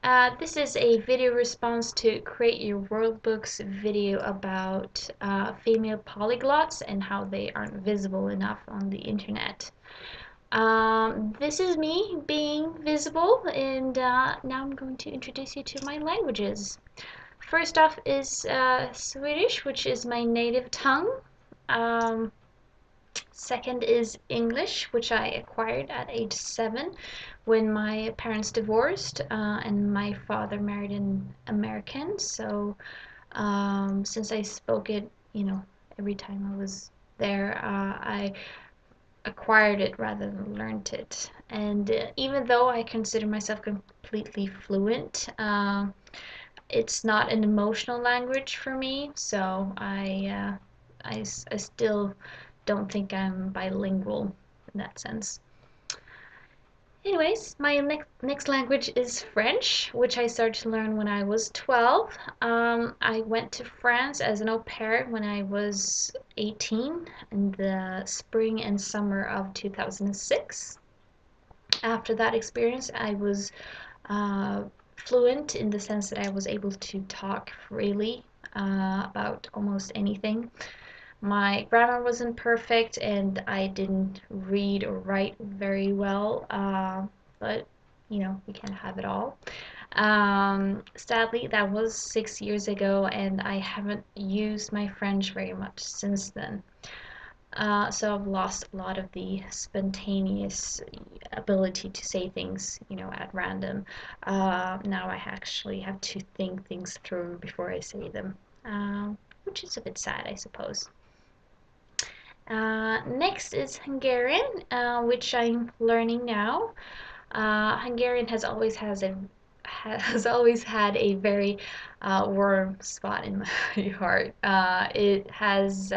Hi, this is a video response to Create Your World Books video about female polyglots and how they aren't visible enough on the internet. This is me being visible, and now I'm going to introduce you to my languages. First off is Swedish, which is my native tongue. Second is English, which I acquired at age 7 when my parents divorced and my father married an American. So since I spoke it, every time I was there, I acquired it rather than learned it. And even though I consider myself completely fluent, it's not an emotional language for me. So I still don't think I'm bilingual in that sense. Anyways, my next language is French, which I started to learn when I was 12. I went to France as an au pair when I was 18 in the spring and summer of 2006. After that experience, I was fluent in the sense that I was able to talk freely about almost anything. My grammar wasn't perfect and I didn't read or write very well, but we can't have it all. Sadly, that was 6 years ago and I haven't used my French very much since then. So I've lost a lot of the spontaneous ability to say things, at random. Now I actually have to think things through before I say them, which is a bit sad, I suppose. Next is Hungarian, which I'm learning now. Hungarian has always had a very warm spot in my heart. It has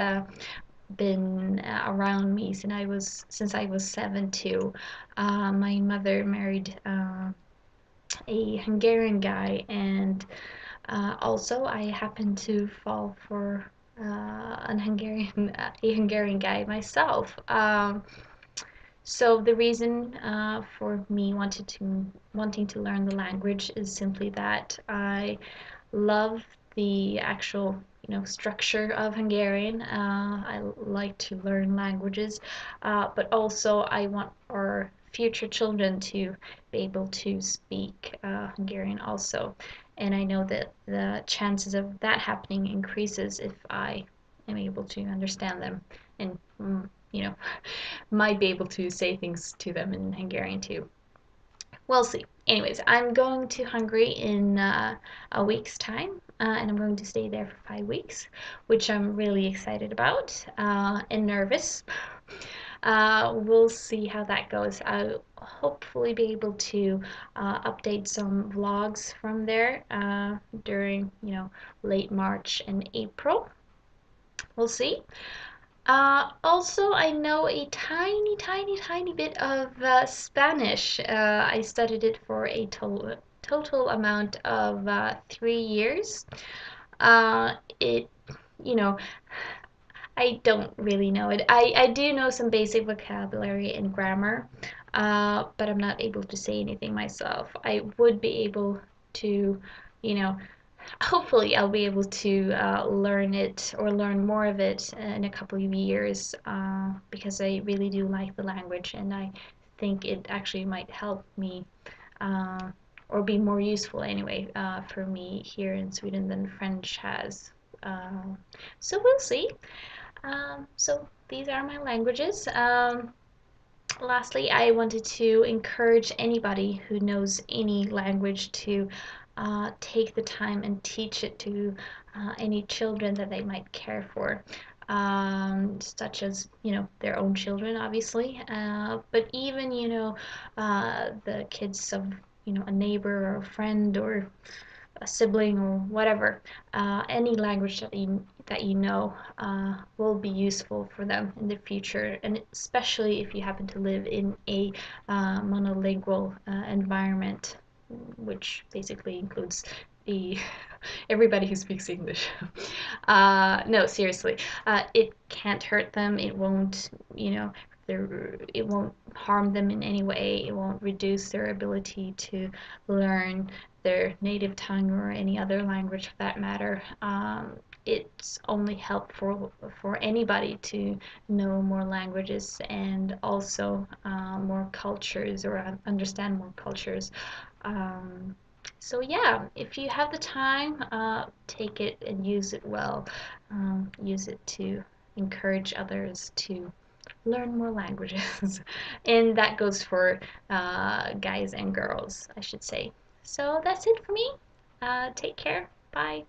been around me since I was 7 too. My mother married a Hungarian guy, and also I happened to fall for a Hungarian guy myself. So the reason for me wanting to learn the language is simply that I love the actual structure of Hungarian. I like to learn languages, but also I want our future children to be able to speak Hungarian also. And I know that the chances of that happening increases if I am able to understand them and might be able to say things to them in Hungarian too. We'll see. Anyways, I'm going to Hungary in a week's time, and I'm going to stay there for 5 weeks, which I'm really excited about and nervous. We'll see how that goes. I'll hopefully be able to update some vlogs from there during, late March and April. We'll see. Also, I know a tiny bit of Spanish. I studied it for a total amount of 3 years. It, you know, I don't really know it. I do know some basic vocabulary and grammar, but I'm not able to say anything myself. I would be able to, you know, hopefully I'll be able to learn it or learn more of it in a couple of years because I really do like the language and I think it actually might help me or be more useful anyway for me here in Sweden than French has. So we'll see. So these are my languages. Lastly, I wanted to encourage anybody who knows any language to take the time and teach it to any children that they might care for, such as, their own children, obviously, but even, the kids of, a neighbor or a friend or a sibling or whatever. Any language that you know will be useful for them in the future, and especially if you happen to live in a monolingual environment, which basically includes the everybody who speaks English. No, seriously, it can't hurt them. It won't, it won't harm them in any way. It won't reduce their ability to learn their native tongue or any other language for that matter. It's only helpful for anybody to know more languages and also more cultures or understand more cultures. Um, so yeah, if you have the time, take it and use it well. Use it to encourage others to learn more languages. And that goes for guys and girls, I should say. So that's it for me. Take care. Bye.